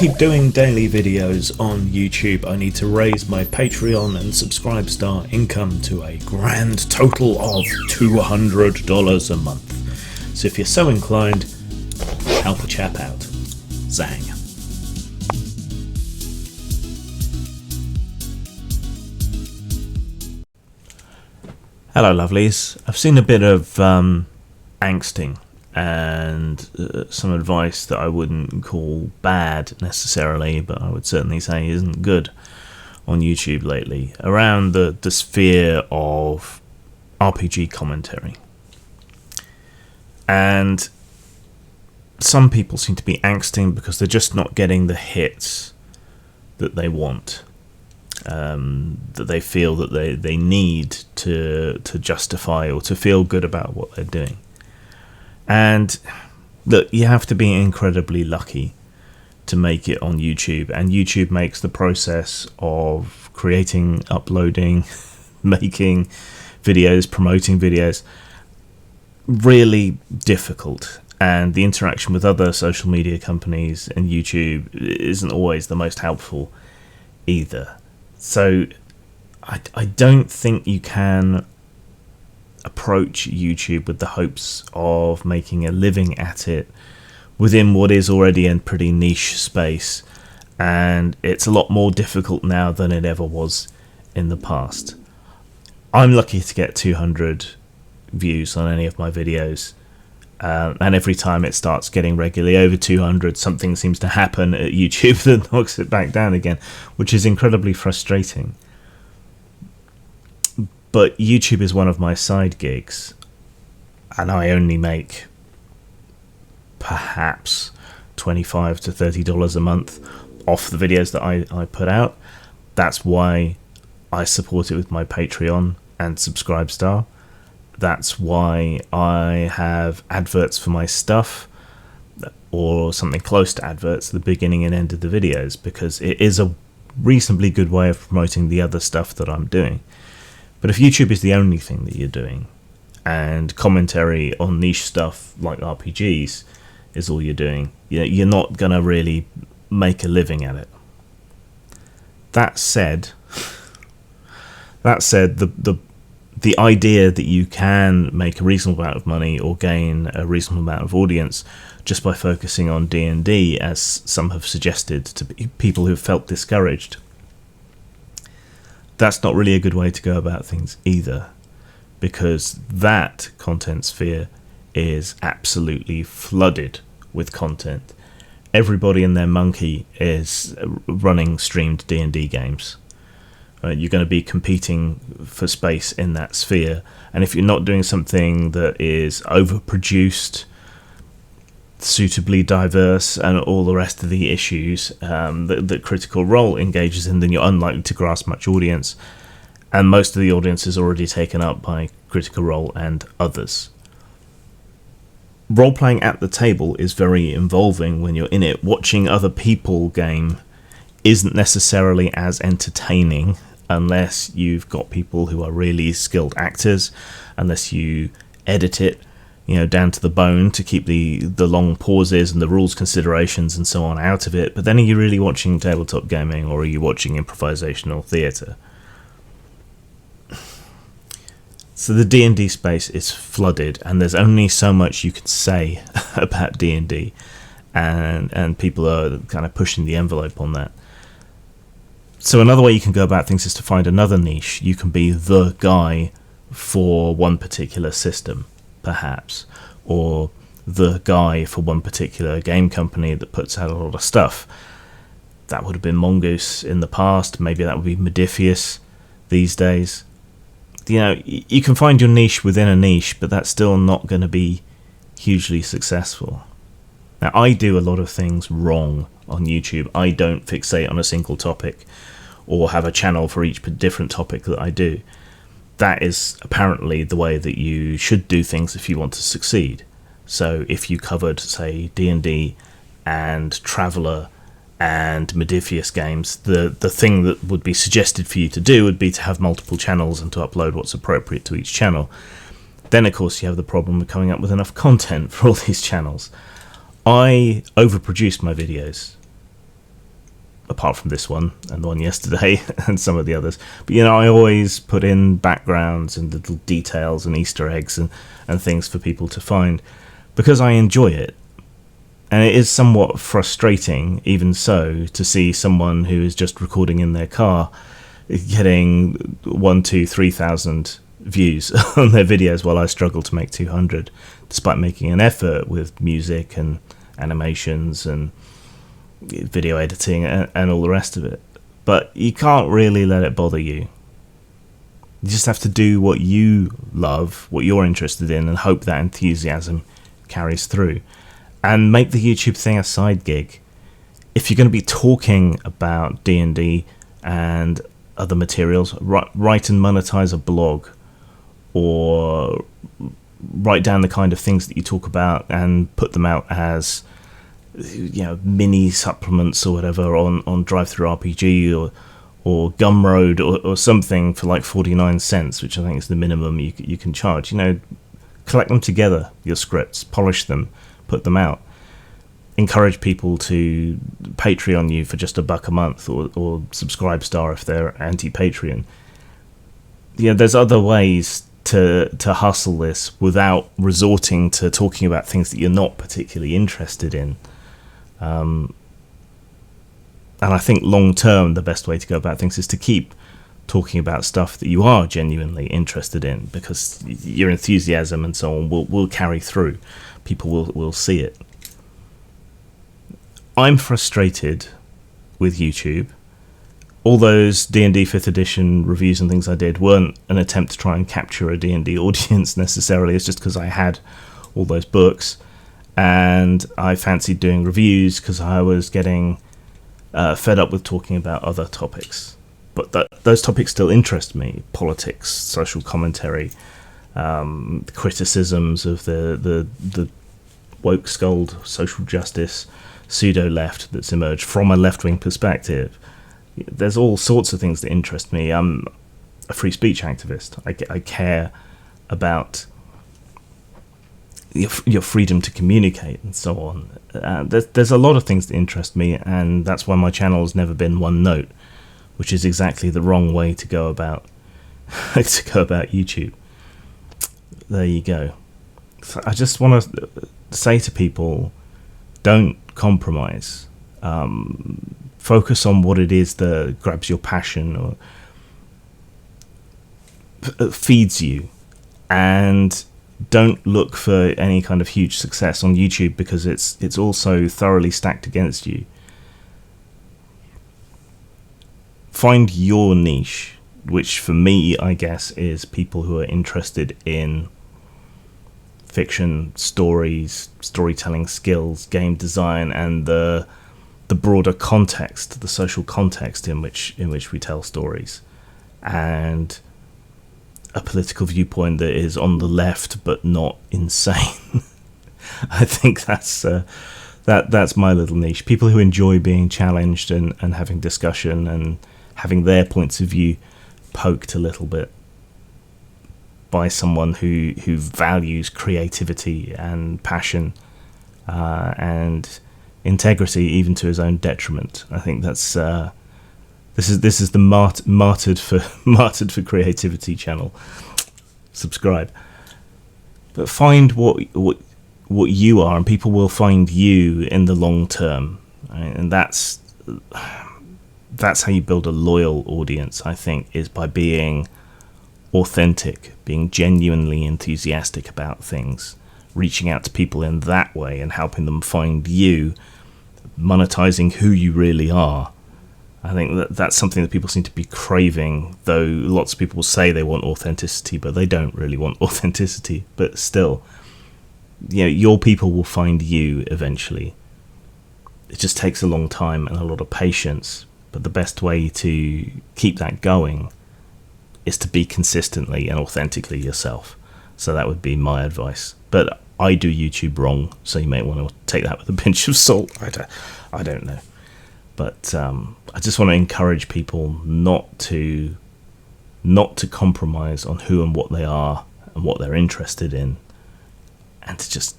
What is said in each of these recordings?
keep doing daily videos on YouTube, I need to raise my Patreon and Subscribe Star income to a grand total of $200 a month. So if you're so inclined, help a chap out. Zang. Hello lovelies. I've seen a bit of angsting and some advice that I wouldn't call bad necessarily, but I would certainly say isn't good on YouTube lately around the sphere of RPG commentary. And some people seem to be angsting because they're just not getting the hits that they want, that they feel that they need to justify or to feel good about what they're doing. And look, you have to be incredibly lucky to make it on YouTube, and YouTube makes the process of creating, uploading, making videos, promoting videos really difficult, and the interaction with other social media companies and YouTube isn't always the most helpful either. So I don't think you can approach YouTube with the hopes of making a living at it within what is already a pretty niche space, and it's a lot more difficult now than it ever was in the past. I'm lucky to get 200 views on any of my videos, and every time it starts getting regularly over 200, something seems to happen at YouTube that knocks it back down again, which is incredibly frustrating. But YouTube is one of my side gigs, and I only make perhaps $25 to $30 a month off the videos that I put out. That's why I support it with my Patreon and Subscribe Star. That's why I have adverts for my stuff, or something close to adverts at the beginning and end of the videos, because it is a reasonably good way of promoting the other stuff that I'm doing. But if YouTube is the only thing that you're doing, and commentary on niche stuff like RPGs is all you're doing, you're not going to really make a living at it. That said, the idea that you can make a reasonable amount of money or gain a reasonable amount of audience just by focusing on D&D, as some have suggested to people who've felt discouraged, that's not really a good way to go about things either, because that content sphere is absolutely flooded with content. Everybody and their monkey is running streamed D&D games. You're going to be competing for space in that sphere, and if you're not doing something that is overproduced, suitably diverse, and all the rest of the issues that Critical Role engages in, then you're unlikely to grasp much audience, and most of the audience is already taken up by Critical Role and others. Role-playing at the table is very involving when you're in it. Watching other people game isn't necessarily as entertaining unless you've got people who are really skilled actors, unless you edit it down to the bone to keep the long pauses and the rules considerations and so on out of it. But then are you really watching tabletop gaming, or are you watching improvisational theatre? So the D&D space is flooded, and there's only so much you can say about D&D, and people are kind of pushing the envelope on that. So another way you can go about things is to find another niche. You can be the guy for one particular system, perhaps, or the guy for one particular game company that puts out a lot of stuff. That would have been Mongoose in the past. Maybe that would be Modiphius these days. You can find your niche within a niche, but that's still not going to be hugely successful. Now, I do a lot of things wrong on YouTube. I don't fixate on a single topic or have a channel for each different topic that I do. That is apparently the way that you should do things if you want to succeed. So if you covered, say, D&D and Traveller and Modiphius games, the thing that would be suggested for you to do would be to have multiple channels and to upload what's appropriate to each channel. Then, of course, you have the problem of coming up with enough content for all these channels. I overproduce my videos. apart from this one and the one yesterday and some of the others. But I always put in backgrounds and little details and Easter eggs and things for people to find, because I enjoy it. And it is somewhat frustrating, even so, to see someone who is just recording in their car getting 1, 2, 3,000 views on their videos, while I struggle to make 200, despite making an effort with music and animations and video editing and all the rest of it. But you can't really let it bother you. You just have to do what you love, what you're interested in, and hope that enthusiasm carries through. And make the YouTube thing a side gig. If you're going to be talking about D&D and other materials, write and monetize a blog, or write down the kind of things that you talk about and put them out as mini supplements or whatever on TTRPG or Gumroad or something for like 49 cents, which I think is the minimum you can charge. Collect them together, your scripts, polish them, put them out. Encourage people to Patreon you for just $1 a month, or Subscribestar if they're anti-Patreon. There's other ways to hustle this without resorting to talking about things that you're not particularly interested in. And I think long term, the best way to go about things is to keep talking about stuff that you are genuinely interested in, because your enthusiasm and so on will carry through. People will see it. I'm frustrated with YouTube. All those D&D 5th edition reviews and things I did weren't an attempt to try and capture a D&D audience necessarily. It's just because I had all those books and I fancied doing reviews because I was getting fed up with talking about other topics. But those topics still interest me. Politics, social commentary, criticisms of the woke scold social justice pseudo-left that's emerged from a left-wing perspective. There's all sorts of things that interest me. I'm a free speech activist. I care about your freedom to communicate and so on. There's a lot of things that interest me, and that's why my channel has never been one note, which is exactly the wrong way to go about YouTube. There you go. So I just want to say to people, don't compromise. Focus on what it is that grabs your passion or feeds you, and don't look for any kind of huge success on YouTube, because it's also thoroughly stacked against you. Find your niche, which for me, I guess, is people who are interested in fiction, stories, storytelling skills, game design, and the broader context, the social context in which we tell stories, and a political viewpoint that is on the left but not insane. I think that's my little niche. People who enjoy being challenged and having discussion and having their points of view poked a little bit by someone who values creativity and passion and integrity, even to his own detriment. I think that's this is the martyred for creativity channel. Subscribe, but find what you are, and people will find you in the long term, right? And that's how you build a loyal audience. I think is by being authentic, being genuinely enthusiastic about things, reaching out to people in that way and helping them find you, monetizing who you really are. I think that's something that people seem to be craving, though lots of people say they want authenticity, but they don't really want authenticity. But still, your people will find you eventually. It just takes a long time and a lot of patience, but the best way to keep that going is to be consistently and authentically yourself. So that would be my advice. But I do YouTube wrong, so you may want to take that with a pinch of salt. I don't know. But I just want to encourage people not to compromise on who and what they are and what they're interested in, and to just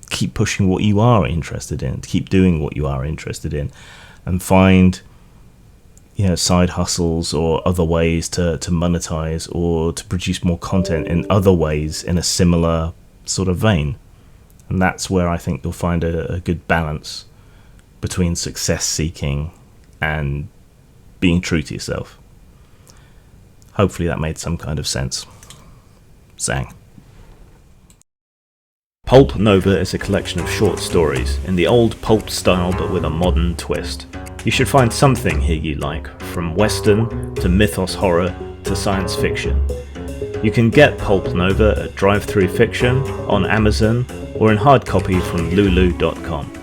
keep pushing what you are interested in, to keep doing what you are interested in. and find side hustles or other ways to monetize or to produce more content in other ways in a similar sort of vein. And that's where I think you'll find a good balance between success seeking and being true to yourself. Hopefully that made some kind of sense. Zang. Pulp Nova is a collection of short stories in the old pulp style but with a modern twist. You should find something here you like, from western to mythos horror to science fiction. You can get Pulp Nova at Drive-Thru Fiction, on Amazon, or in hard copy from lulu.com.